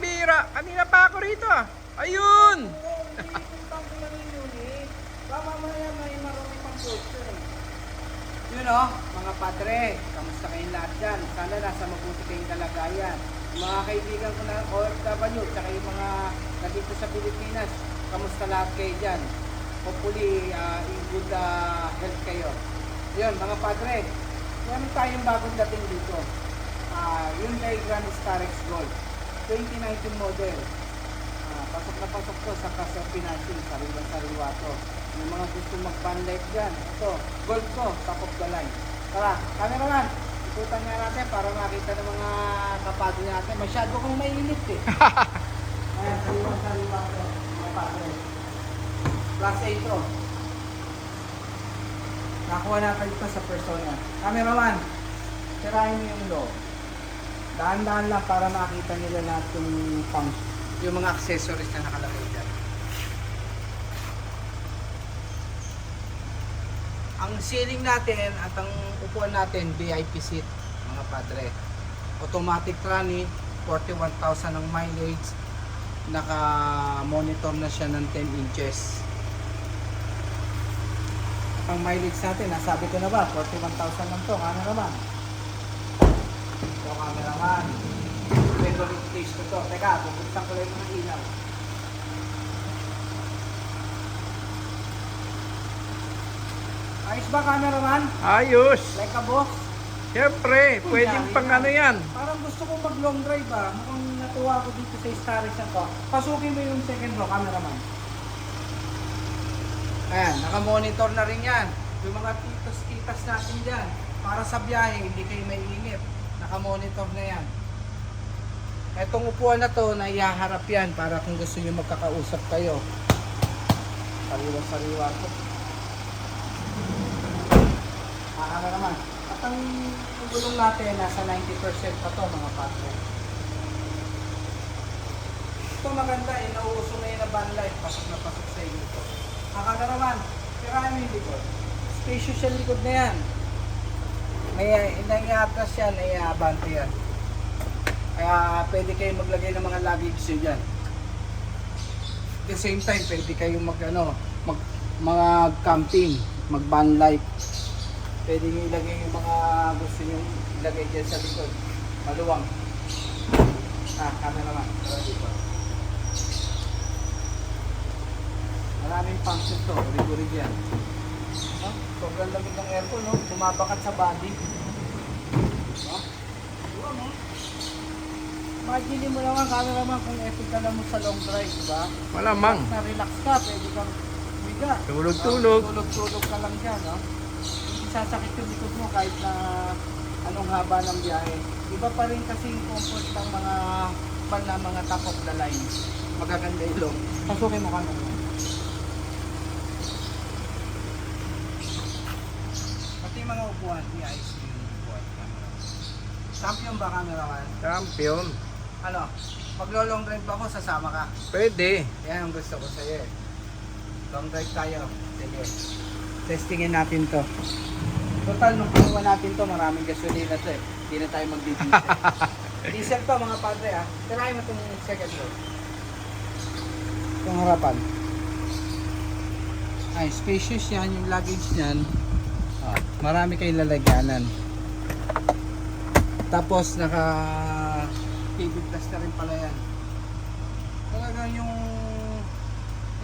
pambira. Kanina pa ako rito ah. Ayun! Oo, iniikutan ko lang yung unit. Baka mamaya may marami pang kotse. Yun o, mga padre, kamusta kayong lahat dyan? Sana nasa mabuti kayong kalagayan. Yung mga kaibigan ko na OFW, tsaka yung mga nandito sa Pilipinas, kamusta lahat kayo dyan? Hopefully, in good health kayo. Yun, mga padre, meron tayong bagong dating dito. Yun kay Grand Starex Gold, 2019 model. Pasok na pasok to sa Kasar Financing, sariwa-sariwa to. Yung mga gusto mag-van life dyan, ito, gold to, top of the line. Tara, cameraman, ikutan nga natin para makita ng mga kapatid natin. Masyado kong mainit eh. Ayan, sariwa-sariwa to, mga padre. Class A to. Nakuha natin ito sa persona. Cameraman, sirahin mo yung loob. Daan-daan lang para makita nila lahat yung mga accessories na nakalagay dyan. Ang ceiling natin at ang upuan natin, VIP seat, mga padre. Automatic tranny, 41,000 ang mileage. Naka-monitor na siya ng 10 inches. Ang mileage natin, nasabi ko na ba, 41,000 lang to, cameraman. Ito, cameraman. Favorite place ko to. Teka, bubuksan ko lang yung mga ilaw. Ayos ba, cameraman? Ayos! Like a boss? Siyempre, pwedeng pang ano yan. Parang gusto kong mag long drive ba? Mukhang natuwa ko dito sa Starex na to. Pasukin mo yung second row, cameraman. Ayan, naka-monitor na rin yan. Yung mga titas natin dyan. Para sa biyahe, hindi kayo maiinip. Naka-monitor na yan. Etong upuan na to, naihaharap yan para kung gusto nyo magkakausap kayo. Sariwa-sariwa to. Ano naman. At ang gulong natin, nasa 90% pa to, mga padre. Ito maganda, nauuso na yun na van life. Pasok na pasok sa inyo to. Akala naman, tirahan mo yung likod. Spacious yung likod na yan. May inaiatas yan, naiabante yan. Kaya pwede kayo maglagay ng mga luggage nyo dyan. At the same time, pwede kayo mag-camping, mag-van life. Pwede nyo ilagay yung mga gusto nyo ilagay dyan sa likod. Maluwang. Kami naman. Maraming function to, rig-rig yan. Sobrang lamig ng aircon, no? Bumabakat sa body. Imagine mo naman, cameraman, kung epic ka lang mo sa long drive, diba? Malamang. Na-relax ka, pwede kang biga. Tulog-tulog. Tulog-tulog ka lang dyan, no? Hindi sasakit yung likod mo kahit na anong haba ng biyahe. Iba pa rin kasi yung comfort ng mga top of the line. Magaganda yung loob. Pasukin mo ka naman. Pati yung mga upuan, i-ayos mo yung upuan. Champion ba, cameraman? Champion. Ano? Maglo-long drive ba ako, sasama ka? Pwede. Yan ang gusto ko sa'yo eh. Long drive tayo. Sige. Testingin natin to. Total, nung kinuha natin to, maraming gasolina to eh. Hindi na tayo magdi-diesel. Diesel to mga padre ah. Tirahin mo itong second row. Itong harapan. Ay, spacious yan. Yung luggage niyan. Marami kayong lalagyanan. Tapos naka TV Plus na rin pala yan. Talagang yung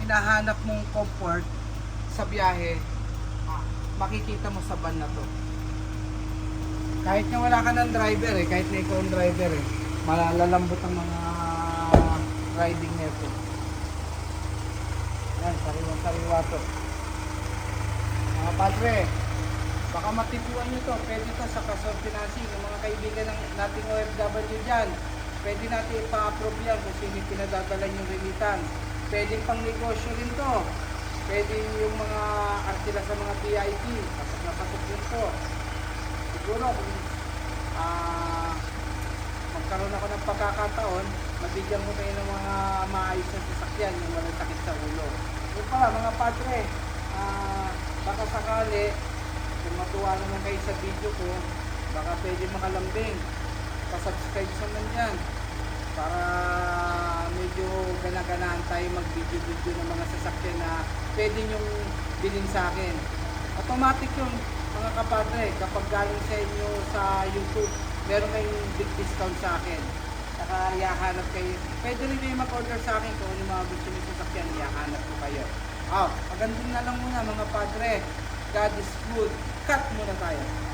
hinahanap mong comfort sa biyahe, makikita mo sa van na to. Kahit na wala ka ng driver eh, kahit na ikaw ang driver eh, malalambot ang mga riding nito. Yan, sariwa-sariwa to. Mga padre, baka matipuan nyo to, pwede to sa Kasar Financing. Yung mga kaibigan nating OFW dyan, pwede natin ipa-approve yan kung sino pinadadala yung remittance. Pwede pang negosyo rin to. Pwede yung mga artila sa mga VIP, pasok na pasok rin to. Siguro kung magkaroon ako ng pagkakataon, mabigyan ko kayo ng mga maayos na sasakyan, yung walang sakit sa ulo. Yun pala mga padre, baka sakali, kung matuwa naman kayo sa video ko, baka pwede makalambing. Pa-subscribe naman yan para ganaganahan tayo mag-video-video ng mga sasakyan na pwede nyong bilhin sa akin. Automatic yun, mga kapadre, kapag galing sa inyo sa YouTube, meron kayong big discount sa akin. Saka ihahanap kayo. Pwede rin kayo mag-order sa akin kung ano yung mga gusto nyo sasakyan, ihahanap ko kayo. Magandang na lang muna mga padre. God is good. Cut muna tayo.